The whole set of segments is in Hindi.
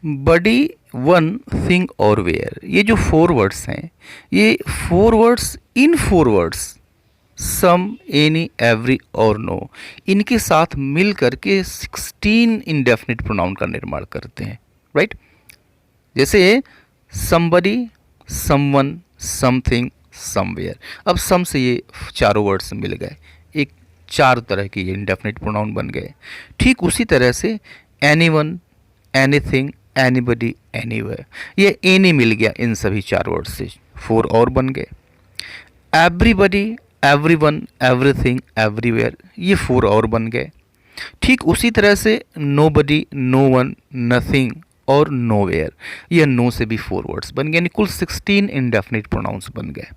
बडी, वन, थिंग और वेयर, ये जो 4 वर्ड्स हैं, ये 4 वर्ड्स इन 4 वर्ड्स, सम, एनी, एवरी और नो, इनके साथ मिल करके 16 इंडेफिनिट प्रोनाउन का निर्माण करते हैं, राइट। जैसे समबडी, समवन, समथिंग, समवेयर। अब सम से ये चारों वर्ड्स मिल गए, एक 4 तरह के ये इंडेफिनिट प्रोनाउन बन गए। ठीक उसी तरह से एनीवन, एनीथिंग, एनीबडी, एनीवेयर, ये एनी मिल गया इन सभी 4 वर्ड से, 4 और बन गए। एवरीबडी, एवरीवन, एवरीथिंग, एवरीवेयर, ये 4 और बन गए। ठीक उसी तरह से नोबडी, नो वन, नथिंग और नोवेयर, ये नो से भी 4 वर्ड्स बन गए, यानी कुल 16 इंडेफिनिट प्रोनाउंस बन गए।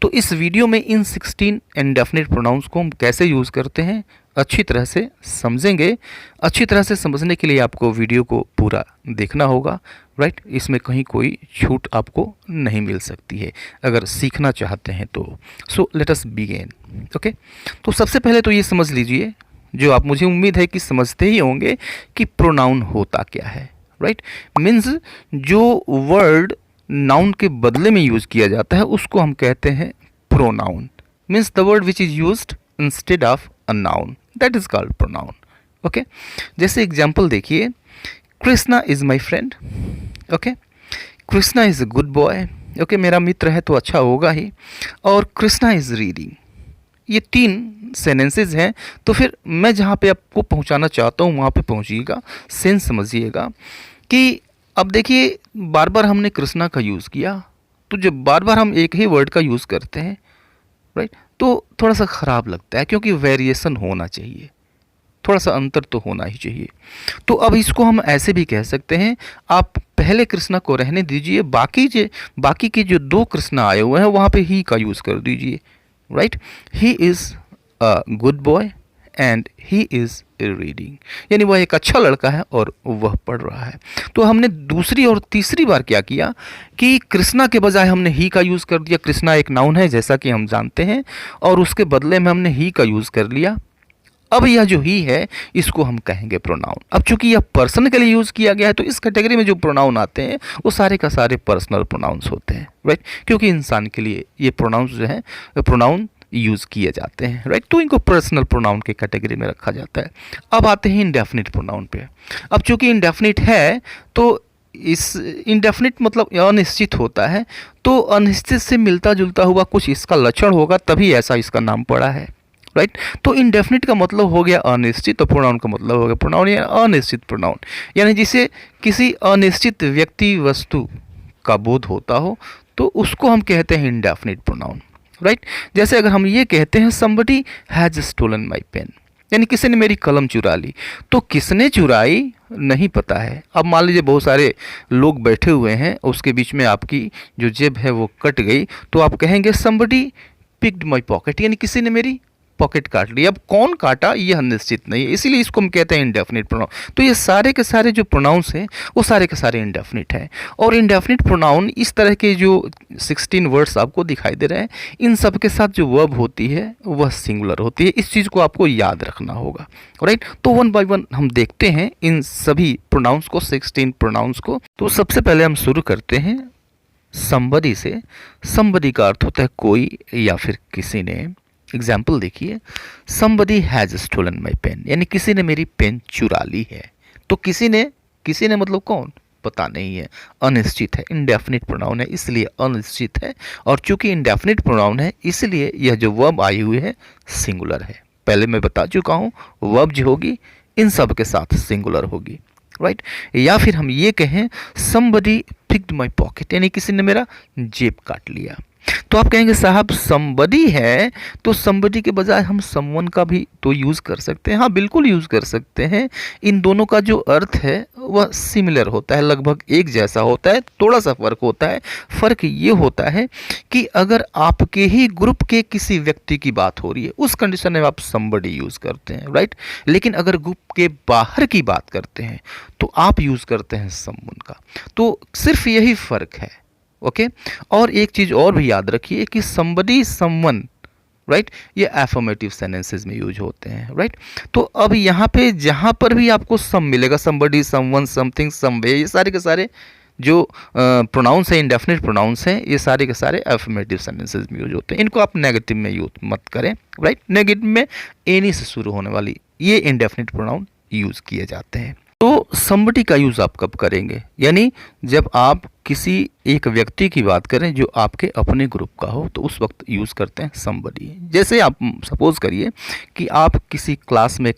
तो इस वीडियो में इन 16 इंडेफिनिट प्रोनाउंस को हम कैसे यूज़ करते हैं अच्छी तरह से समझेंगे। अच्छी तरह से समझने के लिए आपको वीडियो को पूरा देखना होगा, राइट। इसमें कहीं कोई छूट आपको नहीं मिल सकती है अगर सीखना चाहते हैं तो। So let us begin, okay. तो सबसे पहले तो ये समझ लीजिए, जो आप, मुझे उम्मीद है कि समझते ही होंगे कि प्रोनाउन होता क्या है, राइट। मीन्स जो वर्ड नाउन के बदले में यूज़ किया जाता है उसको हम कहते हैं pronoun. Means the word which is used instead of a noun, that is called pronoun, okay. जैसे एग्जाम्पल देखिए, Krishna is my friend, okay. Krishna is a good boy, okay, मेरा मित्र है तो अच्छा होगा ही। और कृष्णा इज़ रीडिंग, ये 3 सेंटेंसेस हैं। तो फिर मैं जहाँ पे आपको पहुँचाना चाहता हूँ वहाँ पे पहुँचिएगा, सेंस समझिएगा कि अब देखिए बार बार हमने कृष्णा का यूज़ किया, तो जब बार बार हम एक ही वर्ड का यूज़ करते हैं, राइट, तो थोड़ा सा ख़राब लगता है, क्योंकि वेरिएशन होना चाहिए, थोड़ा सा अंतर तो होना ही चाहिए। तो अब इसको हम ऐसे भी कह सकते हैं, आप पहले कृष्णा को रहने दीजिए, बाकी के जो 2 कृष्णा आए हुए हैं वहाँ पे ही का यूज़ कर दीजिए, right. He is a good boy and he is reading, यानी वह एक अच्छा लड़का है और वह पढ़ रहा है। तो हमने दूसरी और तीसरी बार क्या किया कि कृष्णा के बजाय हमने ही का यूज़ कर दिया। कृष्णा एक नाउन है जैसा कि हम जानते हैं, और उसके बदले में हमने ही का यूज़ कर लिया। अब यह जो ही है इसको हम कहेंगे प्रोनाउन। अब चूंकि यह पर्सन के लिए यूज़ किया गया है तो इस कैटेगरी में जो प्रोनाउन आते हैं वो सारे का सारे पर्सनल प्रोनाउंस होते हैं, राइट, क्योंकि इंसान के लिए ये प्रोनाउंस जो हैं प्रोनाउन यूज़ किए जाते हैं, राइट। तो इनको पर्सनल प्रोनाउन के कैटेगरी में रखा जाता है। अब आते हैं इंडेफिनिट प्रोनाउन पे। अब चूंकि इंडेफिनिट है तो इस इंडेफिनिट मतलब अनिश्चित होता है, तो अनिश्चित से मिलता जुलता हुआ कुछ इसका लक्षण होगा, तभी ऐसा इसका नाम पड़ा है, राइट। तो इंडेफिनिट का मतलब हो गया अनिश्चित, तो प्रोनाउन का मतलब हो गया प्रोनाउन या अनिश्चित प्रोनाउन, यानी जिसे किसी अनिश्चित व्यक्ति वस्तु का बोध होता हो तो उसको हम कहते हैं इंडेफिनिट प्रोनाउन, राइट। जैसे अगर हम ये कहते हैं somebody has stolen my pen, यानी किसी ने मेरी कलम चुरा ली, तो किसने चुराई नहीं पता है। अब मान लीजिए बहुत सारे लोग बैठे हुए हैं, उसके बीच में आपकी जो जेब है वो कट गई, तो आप कहेंगे समबडी पिक्ड माई पॉकेट, यानी किसी ने मेरी पॉकेट काट ली। अब कौन काटा यह निश्चित नहीं है, इसीलिए इसको हम कहते हैं इंडेफिनिट प्रोनाउन। तो ये सारे के सारे जो प्रोनाउंस हैं वो सारे के सारे इंडेफिनिट हैं। और इंडेफिनिट प्रोनाउन इस तरह के जो 16 वर्ड्स आपको दिखाई दे रहे हैं, इन सब के साथ जो वर्ब होती है वह सिंगुलर होती है। इस चीज़ को आपको याद रखना होगा, राइट। तो 1 बाय 1 हम देखते हैं इन सभी प्रोनाउंस को, 16 प्रोनाउंस को। तो सबसे पहले हम शुरू करते हैं समबडी से। समबडी का अर्थ होता है कोई या फिर किसी ने। एग्जाम्पल देखिए, somebody has stolen my pen, यानी किसी ने मेरी पेन चुरा ली है। तो किसी ने मतलब कौन, पता नहीं है, अनिश्चित है, इंडेफिनिट प्रोनाउन है इसलिए अनिश्चित है। और चूंकि इंडेफिनिट प्रोनाउन है इसलिए यह जो वर्ब आई हुई है सिंगुलर है। पहले मैं बता चुका हूँ, वर्ब जो होगी इन सब के साथ सिंगुलर होगी, राइट। या फिर हम ये कहें समबडी पिक्ड माई पॉकेट, यानी किसी ने मेरा जेब काट लिया। तो आप कहेंगे साहब समबडी है तो समबडी के बजाय हम समवन का भी तो यूज़ कर सकते हैं। हाँ बिल्कुल यूज़ कर सकते हैं। इन दोनों का जो अर्थ है वह सिमिलर होता है, लगभग एक जैसा होता है, थोड़ा सा फ़र्क होता है। फ़र्क ये होता है कि अगर आपके ही ग्रुप के किसी व्यक्ति की बात हो रही है उस कंडीशन में आप समबडी यूज़ करते हैं, राइट। लेकिन अगर ग्रुप के बाहर की बात करते हैं तो आप यूज़ करते हैं समवन का। तो सिर्फ यही फ़र्क है, ओके। और एक चीज़ और भी याद रखिए कि समबडी समवन राइट, ये एफर्मेटिव सेंटेंसेस में यूज होते हैं, राइट। तो अब यहाँ पे जहाँ पर भी आपको सम मिलेगा, समबडी, समवन, समथिंग, समवे, ये सारे के सारे जो प्रोनाउंस है, इंडेफिनिट प्रोनाउंस हैं, ये सारे के सारे एफर्मेटिव सेंटेंसेस में यूज होते हैं। इनको आप नेगेटिव में यूज मत करें, राइट। नेगेटिव में एनी से शुरू होने वाली ये इंडेफिनिट प्रोनाउन यूज किए जाते हैं। तो समबडी का यूज आप कब करेंगे, यानी जब आप किसी एक व्यक्ति की बात करें जो आपके अपने ग्रुप का हो, तो उस वक्त यूज करते हैं समबडी। जैसे आप सपोज करिए कि आप किसी क्लास में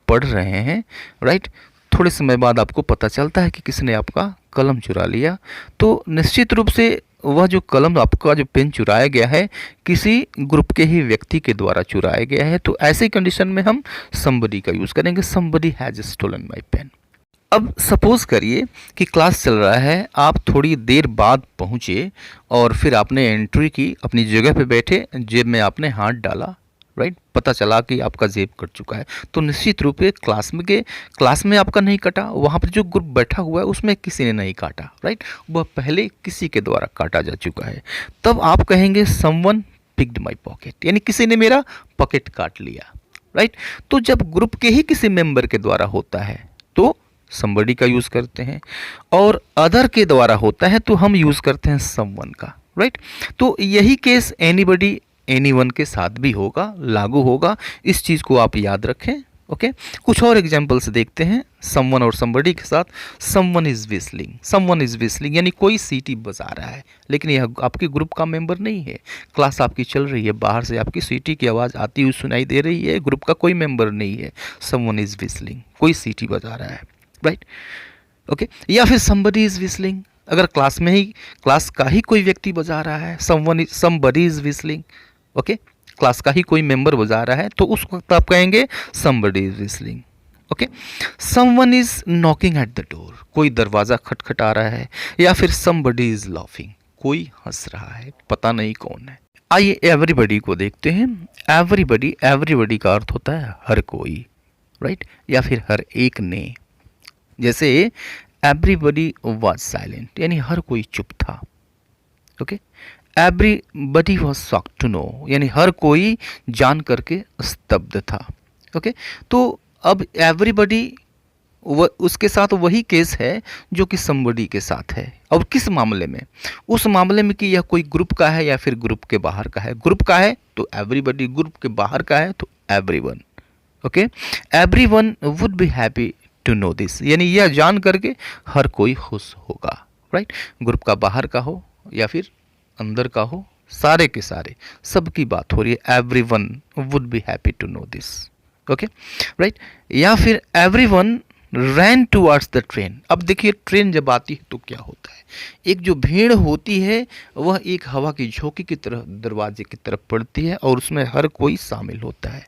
पढ़ रहे हैं, राइट। थोड़े समय बाद आपको पता चलता है कि किसने आपका कलम चुरा लिया, तो निश्चित रूप से वह जो कलम, आपका जो पेन चुराया गया है, किसी ग्रुप के ही व्यक्ति के द्वारा चुराया गया है। तो ऐसे कंडीशन में हम समबडी का यूज़ करेंगे, somebody has stolen my pen. अब सपोज करिए कि क्लास चल रहा है, आप थोड़ी देर बाद पहुँचे और फिर आपने एंट्री की, अपनी जगह पे बैठे, जेब में आपने हाथ डाला, राइट। पता चला कि आपका जेब कट चुका है, तो निश्चित रूप से क्लास में आपका नहीं कटा, वहाँ पर जो ग्रुप बैठा हुआ है उसमें किसी ने नहीं काटा, राइट। वह पहले किसी के द्वारा काटा जा चुका है। तब आप कहेंगे समवन पिक्ड माय पॉकेट, यानी किसी ने मेरा पॉकेट काट लिया, राइट। तो जब ग्रुप के ही किसी मेंबर के द्वारा होता है तो समबडी का यूज़ करते हैं, और अदर के द्वारा होता है तो हम यूज़ करते हैं समवन का, राइट। तो यही केस एनीबडी, एनीवन के साथ भी होगा, लागू होगा। इस चीज़ को आप याद रखें, ओके। कुछ और एग्जांपल्स देखते हैं समवन और समबडी के साथ। Someone is whistling, someone is whistling यानी कोई सीटी बजा रहा है, लेकिन यह आपके ग्रुप का मेंबर नहीं है। क्लास आपकी चल रही है, बाहर से आपकी सीटी की आवाज़ आती हुई सुनाई दे रही है, ग्रुप का कोई मेंबर नहीं है। समवन इज़ विस्लिंग, कोई सीटी बजा रहा है, राइट, ओके। या फिर समबडी इज़ विस्लिंग, अगर क्लास का ही कोई व्यक्ति बजा रहा है, somebody is whistling, okay, class का ही कोई मेंबर बजा रहा है, तो उस वक्त आप कहेंगे somebody is whistling, okay. Someone is knocking at the door, कोई दरवाज़ा खटखटा रहा है। या फिर समबडी इज लाफिंग, कोई हंस रहा है, पता नहीं कौन है। आइए एवरीबडी को देखते हैं। एवरीबडी का अर्थ होता है हर कोई, राइट, या फिर हर एक ने। जैसे एवरीबडी वॉज साइलेंट, यानी हर कोई चुप था, okay. Everybody was shocked to know, यानी हर कोई जान करके स्तब्ध था, ओके। तो अब एवरीबडी उसके साथ वही केस है जो कि समबडी के साथ है। अब किस मामले में? उस मामले में कि यह कोई ग्रुप का है या फिर ग्रुप के बाहर का है। ग्रुप का है तो एवरीबडी, ग्रुप के बाहर का है तो everyone, okay. Everyone would be happy to know this, यानी यह जान करके हर कोई खुश होगा, राइट। ग्रुप का बाहर का हो या फिर अंदर का हो, सारे के सारे सबकी बात हो रही है। Everyone would be happy to know this, okay, right. या फिर everyone ran towards the train. अब देखिए ट्रेन जब आती है तो क्या होता है, एक जो भीड़ होती है वह एक हवा की झोंकी की तरह दरवाजे की तरफ पड़ती है और उसमें हर कोई शामिल होता है,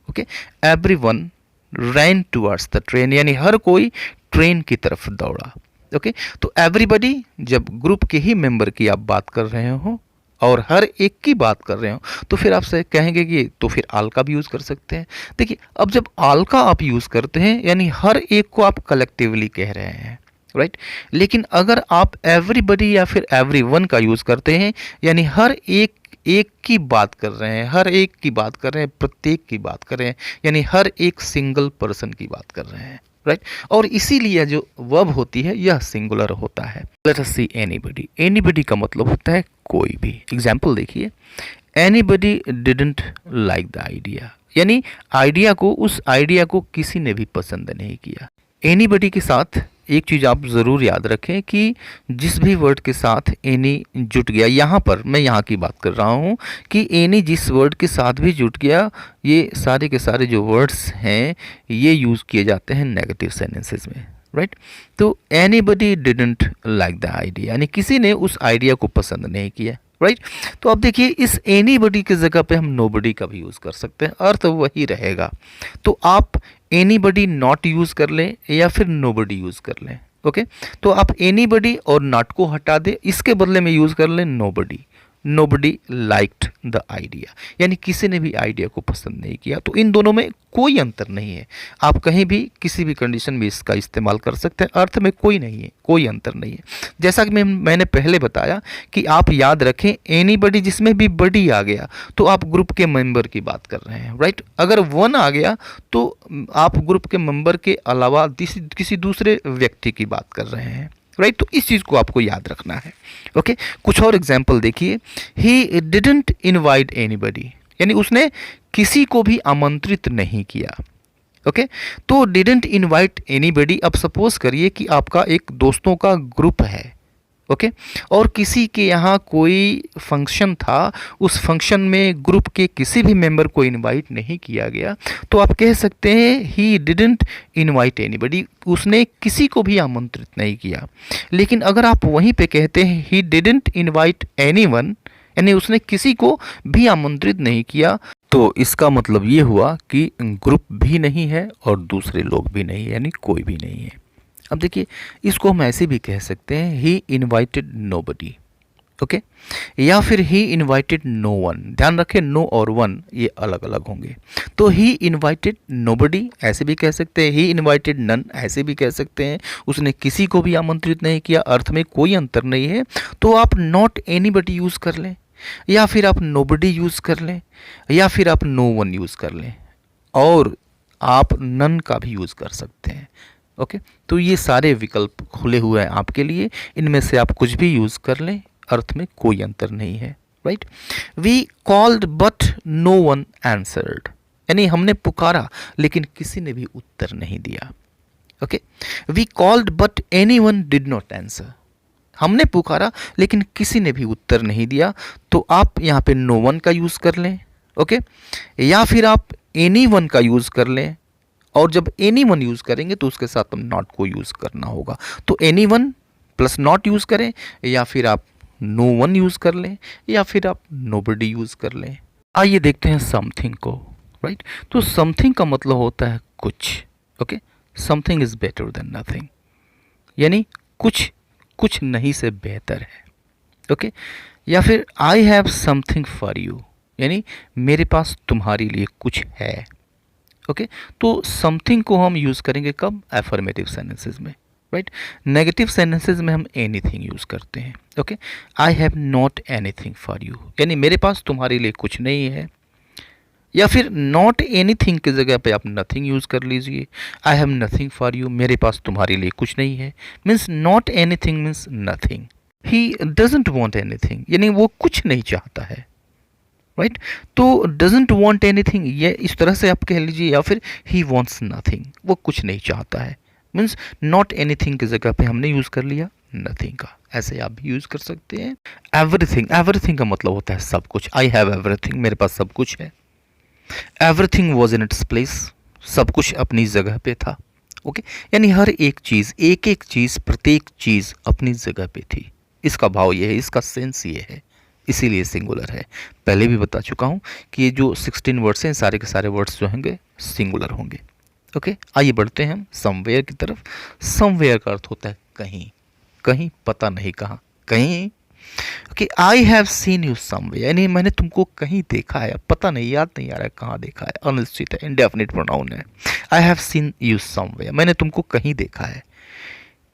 okay. Everyone ran towards the train, यानी हर कोई ट्रेन की तरफ दौड़ा, ओके। तो एवरीबडी जब ग्रुप के ही मेंबर की आप बात कर रहे हो और हर एक की बात कर रहे हो तो फिर आपसे कहेंगे कि तो फिर आल का भी यूज़ कर सकते हैं। देखिए अब जब आल का आप यूज़ करते हैं यानी हर एक को आप कलेक्टिवली कह रहे हैं, राइट। लेकिन अगर आप एवरीबडी या फिर एवरीवन का यूज़ करते हैं यानी हर एक की बात कर रहे हैं, हर एक की बात कर रहे हैं, प्रत्येक की बात कर रहे हैं, यानी हर एक सिंगल पर्सन की बात कर रहे हैं, राइट। और इसीलिए जो वर्ब होती है यह सिंगुलर होता है। लेट अस सी एनीबडी। एनीबडी का मतलब होता है कोई भी। एग्जाम्पल देखिए, anybody didn't like the idea, यानी उस आइडिया को किसी ने भी पसंद नहीं किया। एनीबडी के साथ एक चीज़ आप ज़रूर याद रखें कि जिस भी वर्ड के साथ एनी जुट गया, यहाँ पर मैं यहाँ की बात कर रहा हूँ कि एनी जिस वर्ड के साथ भी जुट गया, ये सारे के सारे जो वर्ड्स हैं ये यूज़ किए जाते हैं नेगेटिव सेंटेंसेस में, राइट। तो anybody didn't like the idea, यानी किसी ने उस आइडिया को पसंद नहीं किया, राइट। तो अब देखिए इस एनीबडी की जगह पे हम नोबडी का भी यूज़ कर सकते हैं, अर्थ वही रहेगा। तो आप एनीबडी नॉट यूज़ कर लें या फिर नोबडी यूज़ कर लें, ओके। तो आप एनीबडी और नॉट को हटा दें, इसके बदले में यूज़ कर लें nobody, nobody liked the idea, यानी किसी ने भी आइडिया को पसंद नहीं किया। तो इन दोनों में कोई अंतर नहीं है। आप कहीं भी किसी भी कंडीशन में इसका इस्तेमाल कर सकते हैं, अर्थ में कोई नहीं है, कोई अंतर नहीं है। जैसा कि मैंने पहले बताया कि आप याद रखें एनीबडी जिसमें भी बडी आ गया तो आप ग्रुप के मेंबर की बात कर रहे हैं, राइट। अगर वन आ गया तो आप ग्रुप के मेंबर के अलावा किसी दूसरे व्यक्ति की बात कर रहे हैं, राइट। तो इस चीज़ को आपको याद रखना है। ओके, कुछ और एग्जाम्पल देखिए। ही डिडंट इनवाइट एनीबडी, यानी उसने किसी को भी आमंत्रित नहीं किया। ओके, तो डिडंट इनवाइट एनीबडी। अब सपोज करिए कि आपका एक दोस्तों का ग्रुप है, ओके, और किसी के यहाँ कोई फंक्शन था, उस फंक्शन में ग्रुप के किसी भी मेंबर को इनवाइट नहीं किया गया, तो आप कह सकते हैं ही डिडंट इनवाइट एनीबडी, उसने किसी को भी आमंत्रित नहीं किया। लेकिन अगर आप वहीं पे कहते हैं ही डिडंट इनवाइट एनीवन, यानी उसने किसी को भी आमंत्रित नहीं किया, तो इसका मतलब ये हुआ कि ग्रुप भी नहीं है और दूसरे लोग भी नहीं है, यानी कोई भी नहीं है। अब देखिए, इसको हम ऐसे भी कह सकते हैं ही इनवाइटेड नोबडी, ओके, या फिर ही इनवाइटेड नो वन। ध्यान रखें, नो और वन ये अलग अलग होंगे। तो ही इनवाइटेड नोबडी ऐसे भी कह सकते हैं, ही इनवाइटेड नन ऐसे भी कह सकते हैं। उसने किसी को भी आमंत्रित नहीं किया, अर्थ में कोई अंतर नहीं है। तो आप नॉट एनीबडी यूज़ कर लें, या फिर आप नोबडी यूज़ कर लें, या फिर आप नो वन यूज़ कर लें, और आप नन का भी यूज़ कर सकते हैं। ओके, तो ये सारे विकल्प खुले हुए हैं आपके लिए, इनमें से आप कुछ भी यूज़ कर लें, अर्थ में कोई अंतर नहीं है, right. We called but no one answered, यानी हमने पुकारा लेकिन किसी ने भी उत्तर नहीं दिया। Okay, we called but any one did not answer, हमने पुकारा लेकिन किसी ने भी उत्तर नहीं दिया। तो आप यहाँ पे नो वन का यूज़ कर लें, ओके, या फिर आप एनी वन का यूज़ कर लें, और जब एनी वन यूज़ करेंगे तो उसके साथ हम नॉट को यूज़ करना होगा। तो any one plus not use करें, या फिर आप नो वन यूज़ कर लें, या फिर आप नोबडी यूज़ कर लें। आइए देखते हैं समथिंग को, राइट। तो समथिंग का मतलब होता है कुछ, okay, something is better than nothing, यानी कुछ नहीं से बेहतर है, ओके। या फिर I have something for you, यानी मेरे पास तुम्हारे लिए कुछ है। ओके, तो समथिंग को हम यूज़ करेंगे कब? एफर्मेटिव सेंटेंसेस में, राइट। नेगेटिव सेंटेंसेस में हम एनीथिंग यूज़ करते हैं। Okay, I have not anything for you, यानी मेरे पास तुम्हारे लिए कुछ नहीं है। या फिर नॉट एनीथिंग की जगह पे आप नथिंग यूज़ कर लीजिए। I have nothing for you, मेरे पास तुम्हारे लिए कुछ नहीं है, means not anything means nothing. He doesn't want anything, यानी वो कुछ नहीं चाहता है, राइट। तो डजंट वॉन्ट एनीथिंग ये इस तरह से आप कह लीजिए, या फिर ही वॉन्ट्स नथिंग, वो कुछ नहीं चाहता है, मीन्स नॉट एनीथिंग की जगह पे हमने यूज़ कर लिया नथिंग का। ऐसे आप भी यूज़ कर सकते हैं। एवरीथिंग, एवरीथिंग का मतलब होता है सब कुछ। आई हैव एवरीथिंग, मेरे पास सब कुछ है। Everything was in its place, सब कुछ अपनी जगह पे था। ओके, यानी हर एक चीज़, एक एक चीज़, प्रत्येक चीज़ अपनी जगह पे थी। इसका भाव ये है, इसका सेंस ये है, इसीलिए सिंगुलर है। पहले भी बता चुका हूँ कि ये जो 16 वर्ड्स हैं, सारे के सारे वर्ड्स जो होंगे सिंगुलर होंगे। ओके, आइए बढ़ते हैं हम समवेयर की तरफ। समवेयर का अर्थ होता है कहीं, कहीं पता नहीं कहाँ, कहीं। Okay, I have seen you somewhere, यानी मैंने तुमको कहीं देखा है, पता नहीं, याद नहीं आ रहा है कहाँ देखा है, अनिश्चित है, इंडेफिनिट प्रोनाउन है। I have seen you somewhere, मैंने तुमको कहीं देखा है।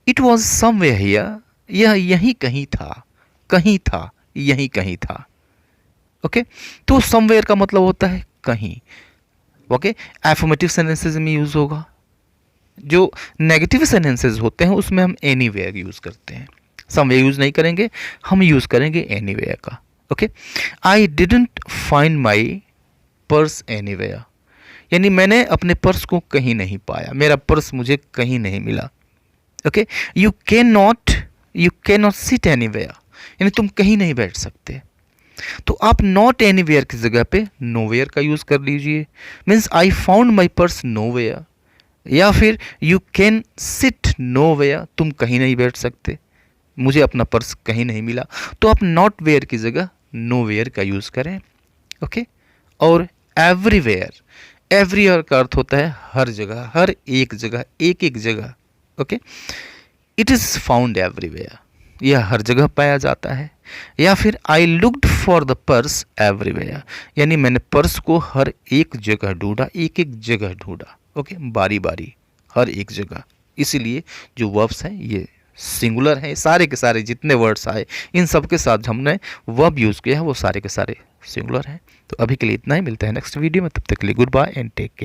इट वॉज समवेयर हियर, यह यहीं कहीं था, कहीं था, यहीं कहीं था। ओके, तो समवेयर का मतलब होता है कहीं। ओके, एफर्मेटिव सेंटेंसेस में यूज होगा। जो नेगेटिव सेंटेंसेस होते हैं उसमें हम एनीवेयर यूज करते हैं, समवेयर यूज नहीं करेंगे, हम यूज करेंगे एनीवेयर का। Okay, I didn't find my purse anywhere, यानी मैंने अपने पर्स को कहीं नहीं पाया, मेरा पर्स मुझे कहीं नहीं मिला। Okay, you can not sit anywhere, यानी तुम कहीं नहीं बैठ सकते। तो आप नॉट एनीवेयर की जगह पे नोवेयर का यूज कर लीजिए, means I found my purse nowhere. या फिर यू कैन सिट नोवेयर, तुम कहीं नहीं बैठ सकते, मुझे अपना पर्स कहीं नहीं मिला। तो आप नॉट वेयर की जगह नोवेयर का यूज करें। ओके, और एवरीवेयर, एवरीवेयर का अर्थ होता है हर जगह, हर एक जगह, एक एक जगह। Okay, it is found everywhere, यह हर जगह पाया जाता है। या फिर I looked for the purse everywhere, यानी मैंने पर्स को हर एक जगह ढूंढा, एक एक जगह ढूंढा। ओके, बारी बारी, हर एक जगह। इसीलिए जो वर्ब्स हैं ये सिंगुलर हैं। सारे के सारे जितने वर्ड्स आए इन सब के साथ हमने वर्ब यूज़ किया है वो सारे के सारे सिंगुलर हैं। तो अभी के लिए इतना ही, मिलते हैं नेक्स्ट वीडियो में, तब तक के लिए goodbye and take care.